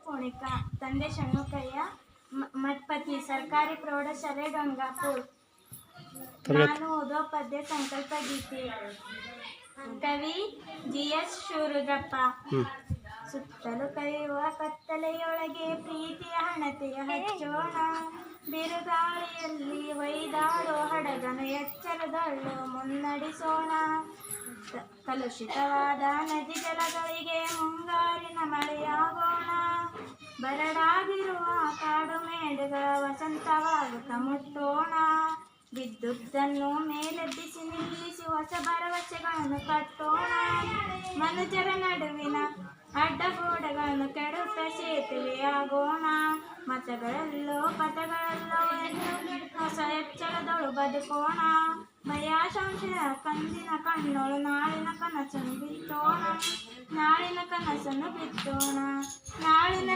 ಕುಣಿಕ. ತಂದೆ ಷಣ್ಮುಖಯ್ಯ, ಮಠಪತಿ, ಸರ್ಕಾರಿ ಪ್ರೌಢಶಾಲೆ ಗಂಗಾಪುರ್. ನಾನು ಓದೋ ಪದ್ಯ ಸಂಕಲ್ಪ ಗೀತೆ. ಕವಿ GS ಶಿವರುದ್ರಪ್ಪ. ಸುತ್ತಲೂ ಕರೆಯುವ ಕತ್ತಲೆಯೊಳಗೆ ಪ್ರೀತಿಯ ಹಣತೆಯ ಹಚ್ಚೋಣ, ಬಿರುಗಾಳಿಯಲ್ಲಿ ಒಯ್ದಾಡೋ ಹಡಗನು ಎಚ್ಚರದಲ್ಲೂ ಮುನ್ನಡೆಸೋಣ. ಕಲುಷಿತವಾದ ನದಿ ಜಲಗಳಿಗೆ ಮುಂಗಾರಿನ ಮಳೆಯಾಗೋಣ, ಬರಡಾಗಿರುವ ಕಾಡು ಮೇಡುಗಳ ವಸಂತವಾಗುತ್ತ ಮುಟ್ಟೋಣ. ಬಿದ್ದುದನ್ನು ಮೇಲೆಬ್ಬಿಸಿ ನಿಲ್ಲಿಸಿ ಹೊಸ ಭರವಸೆಗಳನ್ನು ಕಟ್ಟೋಣ, ಮನುಜರ ನಡುವಿನ ಅಡ್ಡಗೋಡೆಗಳನ್ನು ಕೆಡುತ್ತ ಸೇತುವೆಯಾಗೋಣ. ಮತಗಳಲ್ಲೋ ಪಥಗಳಲ್ಲೋ ಎಂದು ಹೊಸ ಎಚ್ಚರದೊಳು ಬದುಕೋಣ, ಭಯ ಸಂಶಯ ಕಂದಿನ ಕಣ್ಣೋಳು ನಾಳಿನ ಕನಸನ್ನು ಬಿತ್ತೋಣ, ನಾಳಿನ ಕನಸನ್ನು ಬಿತ್ತೋಣ, ನಾಳಿನ